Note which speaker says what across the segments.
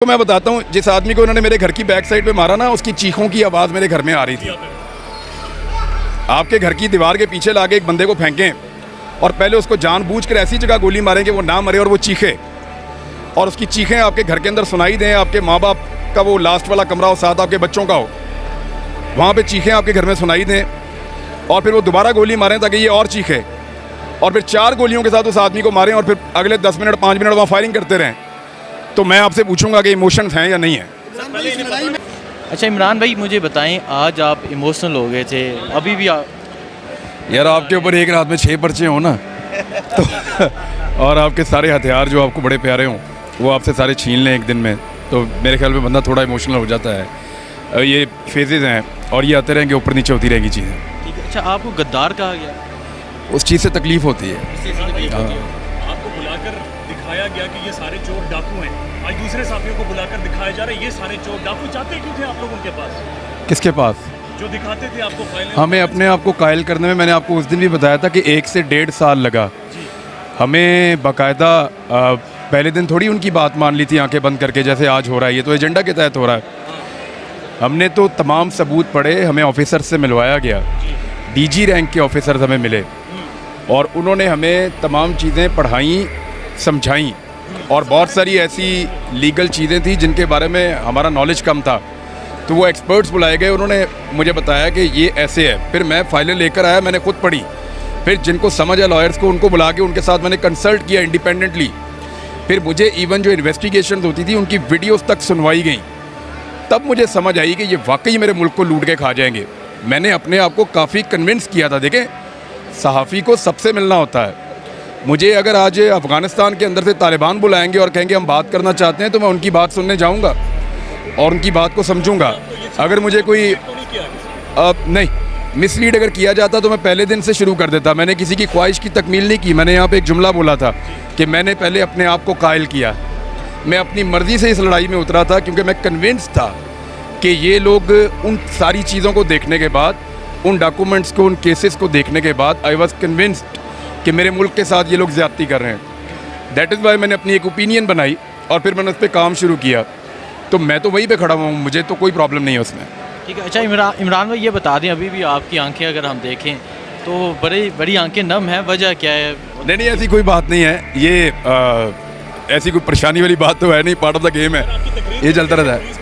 Speaker 1: तो मैं बताता हूँ, जिस आदमी को उन्होंने मेरे घर की बैक साइड पे मारा ना, उसकी चीखों की आवाज़ मेरे घर में आ रही थी। आपके घर की दीवार के पीछे लाके एक बंदे को फेंकें और पहले उसको जानबूझकर ऐसी जगह गोली मारें कि वो ना मरे और वो चीखे, और उसकी चीखें आपके घर के अंदर सुनाई दें। आपके माँ बाप का वो लास्ट वाला कमरा हो, साथ आपके बच्चों का हो, वहाँ पर चीखें आपके घर में सुनाई दें, और फिर वो दोबारा गोली मारें ताकि ये और चीखे, और फिर 4 गोलियों के साथ उस आदमी को मारें और फिर अगले 10 मिनट 5 मिनट वहाँ फायरिंग करते रहें। तो मैं आपसे पूछूंगा कि इमोशंस हैं या नहीं है।
Speaker 2: अच्छा इमरान भाई, मुझे बताएं, आज आप इमोशनल हो गए थे, अभी भी
Speaker 1: यार आपके ऊपर एक रात में 6 पर्चे हो ना तो और आपके सारे हथियार जो आपको बड़े प्यारे हों वो आपसे सारे छीन लें एक दिन में, तो मेरे ख्याल में बंदा थोड़ा इमोशनल हो जाता है। ये फेजेज़ हैं और ये आते रहेंगे, ऊपर नीचे होती रहेंगी चीज़ें।
Speaker 2: ठीक है। अच्छा, आपको गद्दार कहा गया?
Speaker 1: उस चीज़ से तकलीफ़ होती है।
Speaker 3: आपको बुलाकर दिखाया गया कि ये सारे चोर डाकू हैं, आज दूसरे साथियों को बुलाकर दिखाया जा रहा है ये सारे चोर डाकू। चाहते क्यों थे आप लोग उनके पास?
Speaker 1: किसके पास?
Speaker 3: जो दिखाते थे आपको फाइलें।
Speaker 1: हमें अपने आप को कायल करने में, मैंने आपको उस दिन भी बताया था कि 1 से 1.5 साल लगा हमें। बाकायदा पहले दिन थोड़ी उनकी बात मान ली थी आंखें बंद करके, जैसे आज हो रहा है। ये तो एजेंडा के तहत हो रहा है। हमने तो तमाम सबूत पढ़े, हमें ऑफिसर से मिलवाया गया, डीजी रैंक के ऑफिसर्स हमें मिले और उन्होंने हमें तमाम चीज़ें पढ़ाई, समझाई, और बहुत सारी ऐसी लीगल चीज़ें थी जिनके बारे में हमारा नॉलेज कम था। तो वो एक्सपर्ट्स बुलाए गए, उन्होंने मुझे बताया कि ये ऐसे है। फिर मैं फाइलें लेकर आया, मैंने खुद पढ़ी, फिर जिनको समझ है लॉयर्स को, उनको बुला के उनके साथ मैंने कंसल्ट किया इंडिपेंडेंटली। फिर मुझे इवन जो इन्वेस्टिगेशन होती थी उनकी वीडियोस तक सुनवाई गई, तब मुझे समझ आई कि ये वाकई मेरे मुल्क को लूट के खा जाएंगे। मैंने अपने आप को काफ़ी कन्विंस किया था। देखें, सहाफ़ी को सबसे मिलना होता है। मुझे अगर आज अफ़गानिस्तान के अंदर से तालिबान बुलाएंगे और कहेंगे हम बात करना चाहते हैं, तो मैं उनकी बात सुनने जाऊंगा और उनकी बात को समझूंगा। अगर मुझे कोई नहीं मिसलीड अगर किया जाता तो मैं पहले दिन से शुरू कर देता। मैंने किसी की ख्वाहिश की तकमील नहीं की। मैंने यहाँ पे एक जुमला बोला था कि मैंने पहले अपने आप को कायल किया। मैं अपनी मर्ज़ी से इस लड़ाई में उतरा था क्योंकि मैं कन्विंस था कि ये लोग उन सारी चीज़ों को देखने के बाद, उन डॉक्यूमेंट्स को, उन केसेस को देखने के बाद, आई वॉज कन्विंस्ड कि मेरे मुल्क के साथ ये लोग ज़्यादती कर रहे हैं। दैट इज़ वाई मैंने अपनी एक ओपिनियन बनाई और फिर मैंने उस पर काम शुरू किया। तो मैं तो वहीं पे खड़ा हुआ हूँ, मुझे तो कोई प्रॉब्लम नहीं है उसमें।
Speaker 2: ठीक है। अच्छा इमरान भाई, ये बता दें, अभी भी आपकी आंखें अगर हम देखें तो बड़ी आंखें नम है, वजह क्या है?
Speaker 1: नहीं, ऐसी कोई बात नहीं है। ये ऐसी कोई परेशानी वाली बात तो है नहीं, पार्ट ऑफ द गेम है, ये चलता रहता है।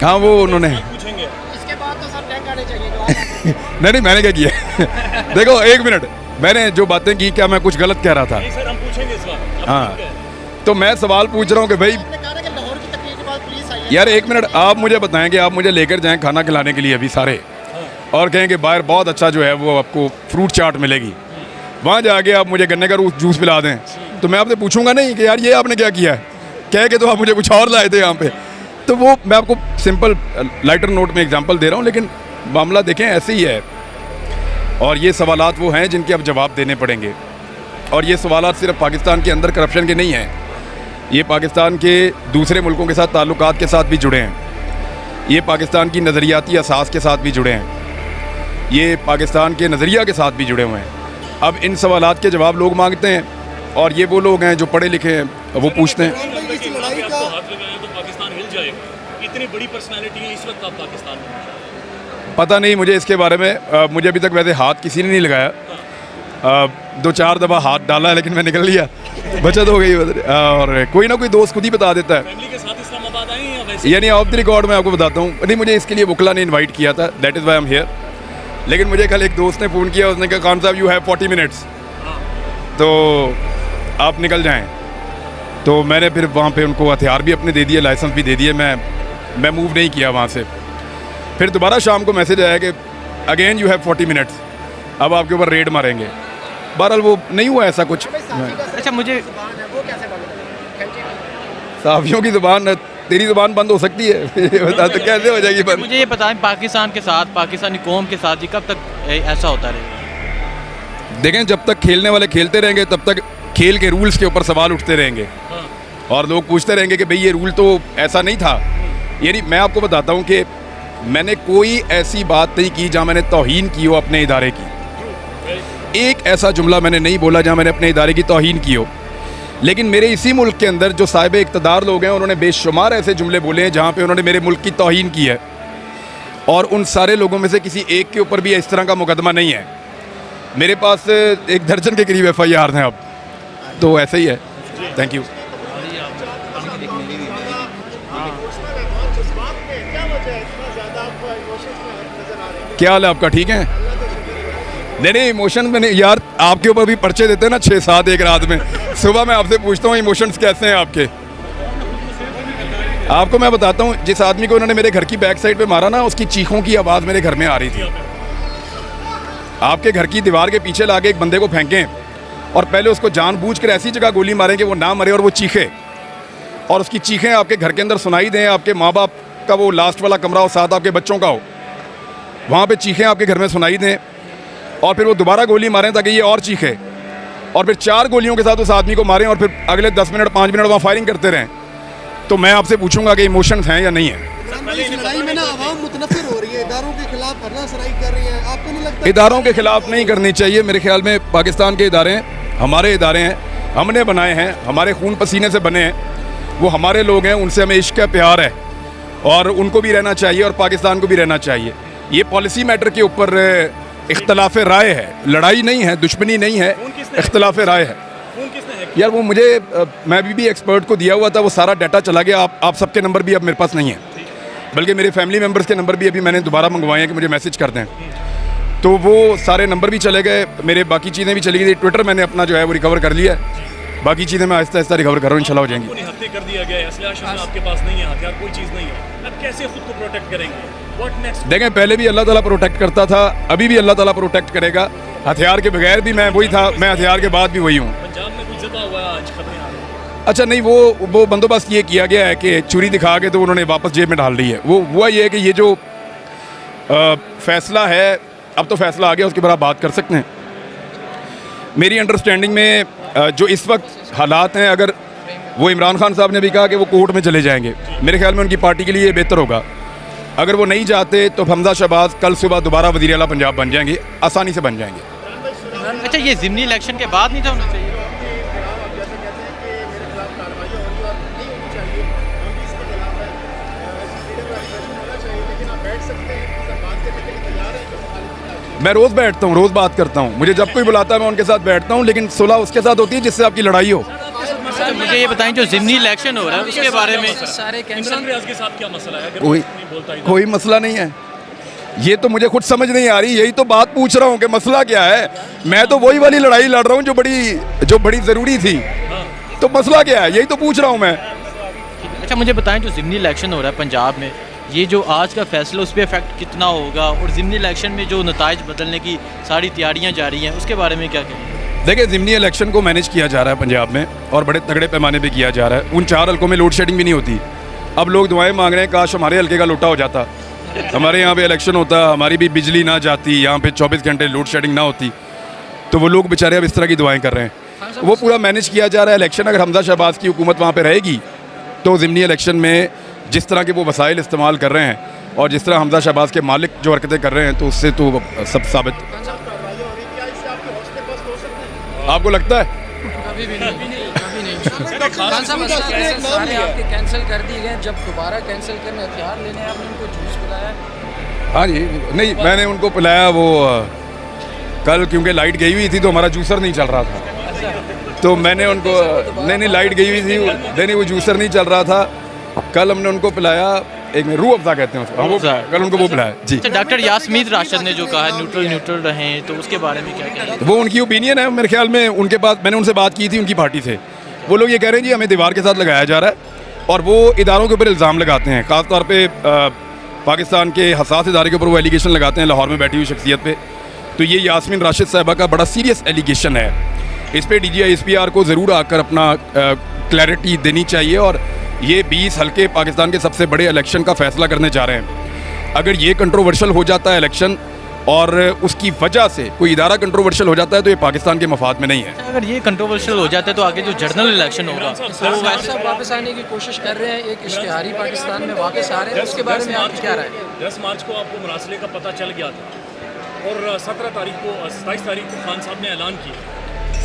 Speaker 1: हाँ, वो उन्होंने
Speaker 4: इसके बाद तो सर टैग आने चाहिए।
Speaker 1: नहीं, मैंने क्या किया देखो, 1 मिनट, मैंने जो बातें की, क्या मैं कुछ गलत कह रहा था?
Speaker 3: सर हम पूछेंगे इस बार।
Speaker 1: हाँ, तो मैं सवाल पूछ रहा हूँ कि भाई
Speaker 4: लाहौर की तकलीफ के बाद पुलिस आई है।
Speaker 1: यार 1 मिनट, आप मुझे बताएं कि आप मुझे लेकर जाएं खाना खिलाने के लिए अभी सारे, और कहें कि बाहर बहुत अच्छा जो है वो आपको फ्रूट चाट मिलेगी, वहाँ जाके आप मुझे गन्ने का जूस पिला दें, तो मैं आपसे पूछूंगा नहीं कि यार ये आपने क्या किया है, कह के तो आप मुझे कुछ और लाए थे यहाँ पे। तो वो मैं आपको सिंपल लाइटर नोट में एग्जांपल दे रहा हूँ, लेकिन मामला देखें ऐसे ही है। और ये सवालात वो हैं जिनके अब जवाब देने पड़ेंगे। और ये सवालात सिर्फ पाकिस्तान के अंदर करप्शन के नहीं हैं, ये पाकिस्तान के दूसरे मुल्कों के साथ ताल्लुकात के साथ भी जुड़े हैं, ये पाकिस्तान की नज़रियाती असास के साथ भी जुड़े हैं, ये पाकिस्तान के नज़रिया के साथ भी जुड़े हुए हैं। अब इन सवालात के जवाब लोग मांगते हैं, और ये वो लोग हैं जो पढ़े लिखे हैं, वो पूछते हैं।
Speaker 3: इतनी बड़ी पर्सनालिटी है इस वक्त आप पाकिस्तान में?
Speaker 1: पता नहीं मुझे इसके बारे में, मुझे अभी तक वैसे हाथ किसी ने नहीं लगाया। 2-4 दफ़ा हाथ डाला है लेकिन मैं निकल लिया, बचत हो गई। और कोई ना कोई दोस्त खुद ही बता देता है।
Speaker 3: फैमिली के साथ इस्लामाबाद आए हैं या वैसे?
Speaker 1: यानी ऑफ द रिकॉर्ड मैं आपको बताता हूँ, नहीं मुझे इसके लिए वकला ने इन्वाइट किया था, that is why I am here. लेकिन मुझे कल एक दोस्त ने फ़ोन किया, उसने कहा खान साहब यू हैव 40 मिनट्स, तो आप निकल जाएँ। तो मैंने फिर वहाँ पे उनको हथियार भी अपने दे दिए, लाइसेंस भी दे दिए, मैं मूव नहीं किया वहाँ से। फिर दोबारा शाम को मैसेज आया कि अगेन यू हैव 40 मिनट्स, अब आपके ऊपर रेड मारेंगे। बहरहाल वो नहीं हुआ ऐसा कुछ।
Speaker 2: अच्छा, मुझे
Speaker 1: साफियों की ज़ुबान, तेरी ज़ुबान बंद हो सकती है बता तो कैसे हो जाएगी बंद?
Speaker 2: मुझे ये बताएं, पाकिस्तान के साथ, पाकिस्तानी कौम के साथ ये कब तक ऐसा होता रहेगा?
Speaker 1: देखें, जब तक खेलने वाले खेलते रहेंगे तब तक खेल के रूल्स के ऊपर सवाल उठते रहेंगे, और लोग पूछते रहेंगे कि भाई ये रूल तो ऐसा नहीं था। यानी मैं आपको बताता हूँ कि मैंने कोई ऐसी बात नहीं की जहाँ मैंने तौहीन की हो अपने इदारे की। एक ऐसा जुमला मैंने नहीं बोला जहाँ मैंने अपने इदारे की तौहीन की हो। लेकिन मेरे इसी मुल्क के अंदर जो साहिब इक़्तिदार लोग हैं उन्होंने बेशुमार ऐसे जुमले बोले हैं जहाँ पे उन्होंने मेरे मुल्क की तौहीन की है, और उन सारे लोगों में से किसी एक के ऊपर भी इस तरह का मुकदमा नहीं है। मेरे पास 1 दर्जन के करीब FIR हैं अब, तो ऐसे ही है। Thank you. क्या हाल है आपका, ठीक है? नहीं इमोशन में नहीं यार, आपके ऊपर भी पर्चे देते हैं ना 6-7 एक रात में। सुबह मैं आपसे पूछता हूँ इमोशंस कैसे हैं आपके। आपको मैं बताता हूँ, जिस आदमी को उन्होंने मेरे घर की बैक साइड पे मारा ना, उसकी चीखों की आवाज़ मेरे घर में आ रही थी। आपके घर की दीवार के पीछे लाके एक बंदे को फेंकें और पहले उसको जानबूझकर ऐसी जगह गोली मारें कि वो ना मरे और वो चीखे, और उसकी चीखें आपके घर के अंदर सुनाई दें, आपके माँ बाप का वो लास्ट वाला कमरा हो, साथ आपके बच्चों का हो, वहाँ पे चीखें आपके घर में सुनाई दें, और फिर वो दोबारा गोली मारें ताकि ये और चीखे, और फिर 4 गोलियों के साथ उस आदमी को मारें और फिर अगले 10 मिनट 5 मिनट वहाँ फायरिंग करते रहें, तो मैं आपसे पूछूंगा कि इमोशंस हैं या नहीं है।
Speaker 5: इस लड़ाई में ना आवाम मुतनफिर हो रही है, इदारों के खिलाफ हरना-सराई कर रही है, आपको नहीं लगता?
Speaker 1: इदारों के खिलाफ नहीं करनी चाहिए। मेरे ख्याल में पाकिस्तान के इदारे हैं, हमारे इदारे हैं, हमने बनाए हैं, हमारे खून पसीने से बने हैं, वो हमारे लोग हैं, उनसे हमें इश्क है, प्यार है, और उनको भी रहना चाहिए और पाकिस्तान को भी रहना चाहिए। ये पॉलिसी मैटर के ऊपर इख्तलाफ राय है, लड़ाई नहीं है, दुश्मनी नहीं है, इख्तलाफ राय है। यार वो मुझे मैं भी एक्सपर्ट को दिया हुआ था, वो सारा डाटा चला गया। आप सबके नंबर भी अब मेरे पास नहीं है, बल्कि मेरे फैमिली मेम्बर्स के नंबर भी अभी मैंने दोबारा मंगवाए हैं कि मुझे मैसेज कर दें, तो वो सारे नंबर भी चले गए, मेरे बाकी चीज़ें भी चली गई। ट्विटर मैंने अपना जो है वो रिकवर कर लिया है, बाकी चीज़ें मैं आहिस्ता आहिस्ता रिकवर कर रहा हूँ, इंशाल्लाह हो जाएंगी।
Speaker 3: हत्या कर दिया गया है, असला आपके पास नहीं है, हथियार कोई चीज़ नहीं है, अब कैसे खुद को प्रोटेक्ट करेंगे? What next?
Speaker 1: देखें, पहले भी अल्लाह ताला प्रोटेक्ट करता था, अभी भी अल्लाह ताला प्रोटेक्ट करेगा। हथियार के बगैर भी मैं वही था, मैं हथियार के बाद भी वही हूँ।
Speaker 3: पंजाब में कुछ ज़्यादा हुआ आज खबरें आ रही हैं।
Speaker 1: अच्छा नहीं, वो बंदोबस्त ये किया गया है कि चूरी दिखा के तो उन्होंने वापस जेब में डाल दी है। वो हुआ ये है कि ये जो फैसला है, अब तो फैसला आ गया, उसके बाद आप बात कर सकते हैं। मेरी अंडरस्टैंडिंग में जो इस वक्त हालात हैं, अगर वो इमरान खान साहब ने भी कहा कि वो कोर्ट में चले जाएंगे, मेरे ख्याल में उनकी पार्टी के लिए बेहतर होगा। अगर वो नहीं जाते तो हमजा शहबाज कल सुबह दोबारा वज़ीर आला पंजाब बन जाएंगे, आसानी से बन जाएंगे।
Speaker 2: अच्छा, ये ज़िमनी इलेक्शन के बाद नहीं था होना चाहिए?
Speaker 3: मैं
Speaker 1: रोज़ बैठता हूँ, रोज़ बात करता हूँ, मुझे जब कोई बुलाता है मैं उनके साथ बैठता हूँ, लेकिन सुलह उसके साथ होती है जिससे आपकी लड़ाई हो।
Speaker 2: तो मुझे ये बताएं, जो ज़िमनी इलेक्शन हो रहा है उसके बारे में
Speaker 3: सारे इमरान रियाज के साथ क्या मसला है?
Speaker 1: कोई मसला नहीं है, ये तो मुझे खुद समझ नहीं आ रही, यही तो बात पूछ रहा हूँ कि मसला क्या है। मैं तो वही वाली लड़ाई लड़ रहा हूँ जो बड़ी ज़रूरी थी, तो मसला क्या है, यही तो पूछ रहा हूँ मैं।
Speaker 2: अच्छा, मुझे बताएं, जो ज़िमनी इलेक्शन हो रहा है पंजाब में, ये जो आज का फैसला उस पर इफेक्ट कितना होगा, और ज़िमनी इलेक्शन में जो नताइज बदलने की सारी तैयारियाँ जारी हैं, उसके बारे में क्या कहें?
Speaker 1: देखिए, ज़िमनी इलेक्शन को मैनेज किया जा रहा है पंजाब में, और बड़े तगड़े पैमाने पे किया जा रहा है। उन 4 हल्कों में लोड शेडिंग भी नहीं होती। अब लोग दुआएं मांग रहे हैं, काश हमारे हल्के का लोटा हो जाता, हमारे यहाँ पे इलेक्शन होता, हमारी भी बिजली ना जाती, यहाँ पे 24 घंटे लोड शेडिंग ना होती, तो वो लोग बेचारे अब इस तरह की दुआएं कर रहे हैं। वो पूरा मैनेज किया जा रहा है। इलेक्शन अगर हमजा शहबाज की हुकूमत वहाँ पर रहेगी तो ज़िमनी इलेक्शन में जिस तरह के वो वसाइल इस्तेमाल कर रहे हैं और जिस तरह हमजा शहबाज के मालिक जो हरकतें कर रहे हैं, तो उससे तो सब साबित। आपको लगता है?
Speaker 6: कभी भी नहीं। सारे आपके कैंसिल कर दिए गए, जब दोबारा कैंसिल करने हथियार लेने आपने उनको जूस पिलाया?
Speaker 1: हाँ जी, नहीं मैंने उनको पिलाया वो कल, क्योंकि लाइट गई हुई थी तो हमारा जूसर नहीं चल रहा था, तो मैंने उनको नहीं लाइट गई हुई थी, नहीं वो जूसर नहीं चल रहा था, कल हमने उनको पिलाया एक में रूह अफ़ज़ा कहते हैं उसको, वो कल उनको वो पिलाया जी।
Speaker 2: डॉक्टर यास्मीन राशिद ने जो कहा है न्यूट्रल रहें, तो उसके बारे में क्या कहें?
Speaker 1: वो उनकी ओपिनियन है, मेरे ख्याल में उनके पास मैंने उनसे बात की थी उनकी पार्टी से, वो लोग ये कह रहे हैं जी हमें दीवार के साथ लगाया जा रहा है, और वो इदारों के ऊपर इल्ज़ाम लगाते हैं, ख़ास तौर पे पाकिस्तान के हसास इदारे के ऊपर वो एलिगेशन लगाते हैं लाहौर में बैठी हुई शख्सियत पे। तो ये यास्मीन राशिद साहिबा का बड़ा सीरियस एलिगेशन है, इस पर DGI SPR को ज़रूर आकर अपना क्लैरिटी देनी चाहिए, और ये 20 हल्के पाकिस्तान के सबसे बड़े इलेक्शन का फ़ैसला करने जा रहे हैं। अगर ये कंट्रोवर्शियल हो जाता है इलेक्शन और उसकी वजह से कोई इदारा कंट्रोवर्शियल हो जाता है, तो ये पाकिस्तान के मफाद में नहीं है।
Speaker 2: अगर ये कंट्रोवर्शियल हो जाता है तो आगे जो जनरल इलेक्शन होगा
Speaker 6: तो वैसे वापस आने की कोशिश कर रहे हैं, एक इश्तिहारी पाकिस्तान में वापस आ रहे हैं, उसके बारे में आपकी क्या राय है?
Speaker 3: 10 मार्च को आपको मरासले का पता चल गया था, और 17 तारीख को 27 तारीख को खान साहब ने ऐलान किया,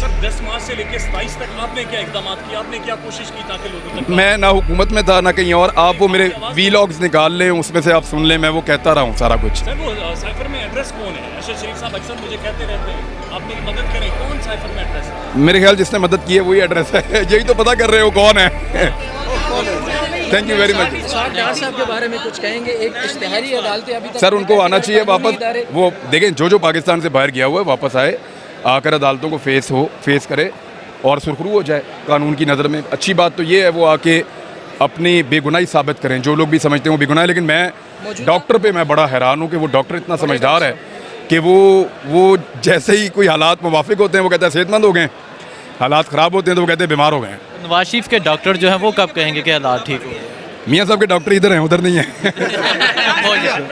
Speaker 3: सर 10 मार्च से लेकर 27 तक आपने क्या इकदाम किए, आपने क्या कोशिश की ताकि लोगों तक
Speaker 1: मैं ना हुकूमत में था ना कहीं और, आप वो मेरे वीलॉग्स निकाल लें, उसमें से आप सुन लें, मैं वो कहता रहा हूँ सारा कुछ।
Speaker 3: सर वो साइफर में एड्रेस कौन है? अरशद शरीफ साहब अक्सर मुझे कहते रहते हैं आप मेरी मदद करें, कौन साइफर में एड्रेस है?
Speaker 1: मेरे ख्याल जिसने मदद की है वही एड्रेस है। यही तो पता कर रहे हो कौन है। Thank you very much.
Speaker 6: Dar साहब के बारे में कुछ कहेंगे? एक इश्तिहारी अदालतें अभी तक
Speaker 1: सर उनको आना चाहिए वापस,
Speaker 6: इदारे-
Speaker 1: वो देखें जो पाकिस्तान से बाहर गया हुआ है वापस आए, आकर अदालतों को फेस करे और सुरखरू हो जाए कानून की नज़र में। अच्छी बात तो ये है वो आके अपनी बेगुनाही साबित करें, जो लोग भी समझते हैं वो बेगुनाह है। लेकिन मैं डॉक्टर पे मैं बड़ा हैरान हूँ कि वो डॉक्टर इतना समझदार है कि वो जैसे ही कोई हालात मुवाफिक होते हैं वो कहते हैं सेहतमंद हो गए, हालात ख़राब होते हैं तो वो कहते हैं बीमार हो गए हैं।
Speaker 2: नवाज शरीफ के डॉक्टर जो हैं वो कब कहेंगे कि हालात ठीक हो गए?
Speaker 1: मियाँ साहब के डॉक्टर इधर हैं, उधर नहीं है।
Speaker 2: हो जाए।